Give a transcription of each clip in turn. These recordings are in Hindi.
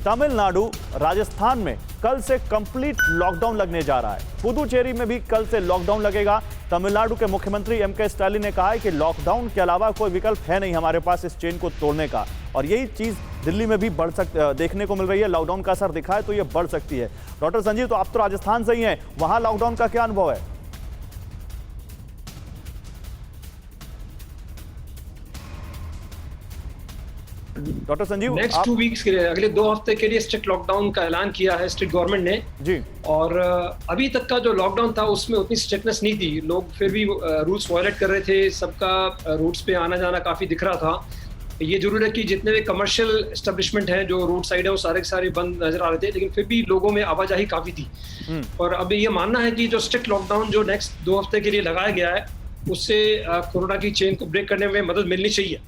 तमिलनाडु, राजस्थान में कल से कंप्लीट लॉकडाउन लगने जा रहा है। पुदुचेरी में भी कल से लॉकडाउन लगेगा। तमिलनाडु के मुख्यमंत्री एम.के. स्टालिन ने कहा है कि लॉकडाउन के अलावा कोई विकल्प है नहीं हमारे पास इस चेन को तोड़ने का, और यही चीज दिल्ली में भी देखने को मिल रही है। लॉकडाउन का असर दिखा है तो ये बढ़ सकती है। डॉक्टर संजीव, तो आप तो राजस्थान से ही हैं, वहां लॉकडाउन का क्या अनुभव है? डॉक्टर संजीव, नेक्स्ट 2 वीक्स के लिए, अगले 2 हफ्ते के लिए स्ट्रिक्ट लॉकडाउन का ऐलान किया है स्टेट गवर्नमेंट ने जी। और अभी तक का जो लॉकडाउन था उसमें उतनी स्ट्रिक्टनेस नहीं थी, लोग फिर भी रूल्स वायलेट कर रहे थे, सबका रूट्स पे आना जाना काफी दिख रहा था। ये जरूर है कि जितने भी कमर्शियल एस्टेब्लिशमेंट हैं जो रोड साइड है वो सारे के सारे बंद नजर आ रहे थे, लेकिन फिर भी लोगों में आवाजाही काफी थी। और अब ये मानना है कि जो स्ट्रिक्ट लॉकडाउन जो नेक्स्ट 2 हफ्ते के लिए लगाया गया है उससे कोरोना की चेन को ब्रेक करने में मदद मिलनी चाहिए।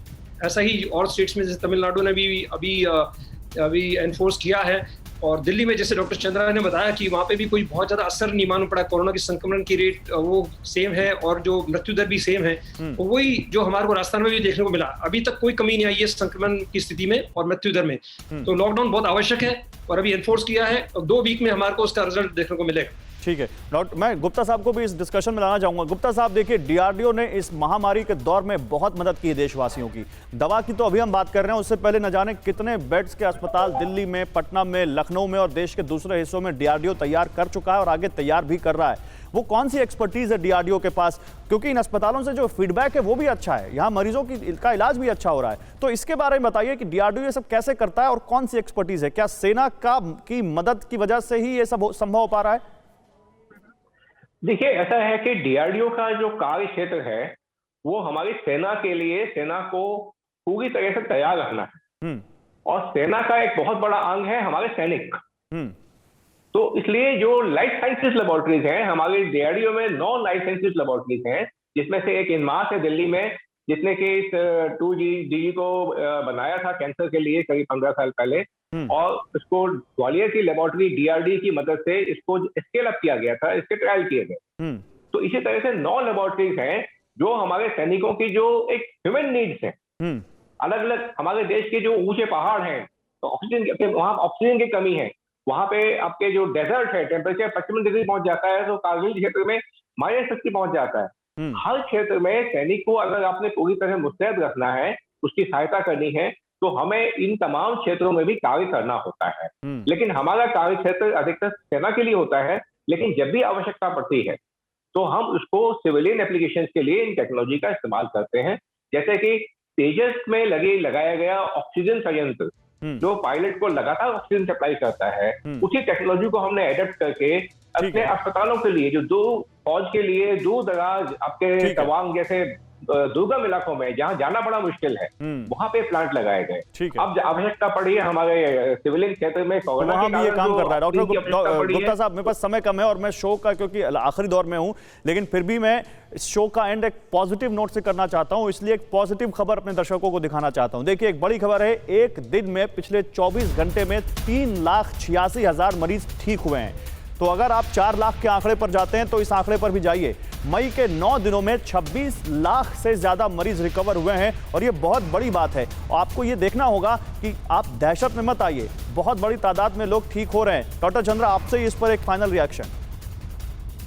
ऐसा ही और स्टेट्स में जैसे तमिलनाडु ने भी अभी एनफोर्स किया है, और दिल्ली में जैसे डॉक्टर चंद्रा ने बताया कि वहाँ पे भी कोई बहुत ज्यादा असर नहीं मालूम पड़ा, कोरोना की संक्रमण की रेट वो सेम है और जो मृत्यु दर भी सेम है। तो वही जो हमारे को राजस्थान में भी देखने को मिला, अभी तक कोई कमी नहीं आई है संक्रमण की स्थिति में और मृत्यु दर में। तो लॉकडाउन बहुत आवश्यक है और अभी एनफोर्स किया है, और 2 वीक में हमारे को उसका रिजल्ट देखने को मिलेगा। ठीक है डॉक्टर, मैं गुप्ता साहब को भी इस डिस्कशन में लाना चाहूंगा। गुप्ता साहब, देखिए, डीआरडीओ ने इस महामारी के दौर में बहुत मदद की है देशवासियों की। दवा की तो अभी हम बात कर रहे हैं, उससे पहले न जाने कितने बेड्स के अस्पताल दिल्ली में, पटना में, लखनऊ में और देश के दूसरे हिस्सों में डीआरडीओ तैयार कर चुका है और आगे तैयार भी कर रहा है। वो कौन सी एक्सपर्टीज है डीआरडीओ के पास? क्योंकि इन अस्पतालों से जो फीडबैक है वो भी अच्छा है, यहाँ मरीजों का इलाज भी अच्छा हो रहा है। तो इसके बारे में बताइए कि डीआरडीओ ये सब कैसे करता है और कौन सी एक्सपर्टीज है? क्या सेना की मदद की वजह से ही ये सब संभव हो पा रहा है? देखिए, ऐसा है कि डीआरडीओ का जो कार्य क्षेत्र है वो हमारी सेना के लिए, सेना को पूरी तरह से तैयार रखना है, और सेना का एक बहुत बड़ा अंग है हमारे सैनिक। तो इसलिए जो लाइफ साइंसेज लेबोरेटरीज हैं हमारे डीआरडीओ में, 9 लाइफ साइंसेज लेबोरेटरीज हैं, जिसमें से एक इनमास है दिल्ली में, जिसने कि इस 2G को बनाया था कैंसर के लिए करीब 15 साल पहले, और इसको ग्वालियर की लेबोरेटरी डीआरडी की मदद से इसको स्केल अप किया गया था, इसके ट्रायल किए गए। तो इसी तरह से 9 लेबोरेटरीज हैं जो हमारे सैनिकों की जो एक ह्यूमन नीड्स हैं, अलग अलग हमारे देश के जो ऊंचे पहाड़ हैं तो ऑक्सीजन, वहां ऑक्सीजन की कमी है, वहां पे आपके जो डेजर्ट है टेम्परेचर 55 डिग्री पहुंच जाता है, तो कारगिल क्षेत्र में -60 पहुंच जाता है। हर क्षेत्र में सैनिक को अगर आपने पूरी तरह मुस्तैद रखना है, उसकी सहायता करनी है, तो हमें इन तमाम क्षेत्रों में भी कार्य करना होता है। लेकिन हमारा कार्य क्षेत्र अधिकतर सेना के लिए होता है, लेकिन जब भी आवश्यकता पड़ती है तो हम उसको सिविलियन एप्लीकेशंस के लिए इन टेक्नोलॉजी का इस्तेमाल करते हैं। जैसे कि तेजस में लगाया गया ऑक्सीजन संयंत्र जो पायलट को लगातार ऑक्सीजन सप्लाई करता है, उसी टेक्नोलॉजी को हमने एडप्ट करके अपने अस्पतालों के लिए, जो दूर फौज के लिए दूर दराज आपके तवांग जैसे दुर्गम इलाकों में जहां जाना बड़ा मुश्किल है, वहां पे प्लांट लगाए गए। अब आवश्यकता पड़ी है हमारे सिविलियन क्षेत्र में, वहां भी ये काम कर रहा है। डॉक्टर गुप्ता साहब, मेरे पास समय कम है और मैं शो का क्योंकि आखिरी दौर में हूं, लेकिन फिर भी मैं इस शो का एंड एक पॉजिटिव नोट से करना चाहता हूं, इसलिए एक पॉजिटिव खबर अपने दर्शकों को दिखाना चाहता हूं। देखिए, एक बड़ी खबर है, एक दिन में पिछले 24 घंटे में 3,86,000 मरीज ठीक हुए हैं। तो अगर आप 4 लाख के आंकड़े पर जाते हैं तो इस आंकड़े पर भी जाइए। मई के 9 दिनों में 26 लाख से ज्यादा मरीज रिकवर हुए हैं और ये बहुत बड़ी बात है। और आपको ये देखना होगा कि आप दहशत में मत आइए, बहुत बड़ी तादाद में लोग ठीक हो रहे हैं। डॉक्टर चंद्रा, आपसे इस पर एक फाइनल रिएक्शन।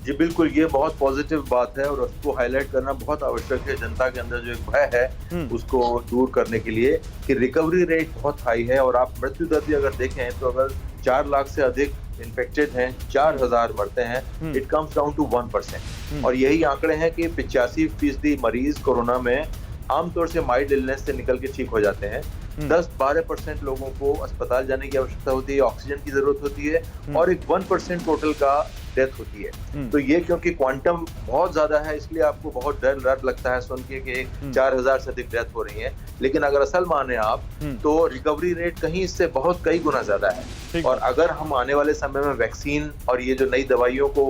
जी बिल्कुल, ये बहुत पॉजिटिव बात है और उसको हाईलाइट करना बहुत आवश्यक है। जनता के अंदर जो एक भय है उसको दूर करने के लिए कि रिकवरी रेट बहुत हाई है, और आप मृत्यु दर भी अगर देखें तो अगर 4 लाख से अधिक इन्फेक्टेड हैं, 4,000 मरते हैं, इट कम्स डाउन टू 1%। और यही आंकड़े हैं कि 85% मरीज कोरोना में आमतौर से माइल्ड इलनेस से निकल के ठीक हो जाते हैं। 10-12% लोगों को अस्पताल जाने की आवश्यकता होती है, ऑक्सीजन की जरूरत होती है, और एक 1% टोटल का डेथ होती है। तो ये क्योंकि क्वांटम बहुत ज्यादा है, इसलिए आपको बहुत डर लगता है सुन के कि 4,000 से अधिक डेथ हो रही है, लेकिन अगर असल माने आप तो रिकवरी रेट कहीं इससे बहुत कई गुना ज्यादा है। और अगर हम आने वाले समय में वैक्सीन और ये जो नई दवाइयों को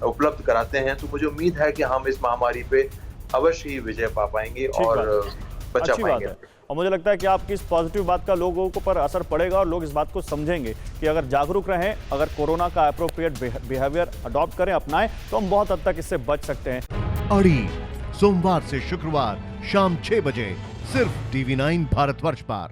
उपलब्ध कराते हैं, तो मुझे उम्मीद है कि हम इस महामारी पे अवश्य ही विजय पा पाएंगे और बचा पाएंगे। और मुझे लगता है कि आपकी इस पॉजिटिव बात का लोगों को पर असर पड़ेगा और लोग इस बात को समझेंगे कि अगर जागरूक रहें, अगर कोरोना का एप्रोप्रिएट बिहेवियर अडॉप्ट करें, अपनाएं, तो हम बहुत हद तक इससे बच सकते हैं। अड़ी सोमवार से शुक्रवार शाम 6 बजे सिर्फ TV9 भारतवर्ष पर।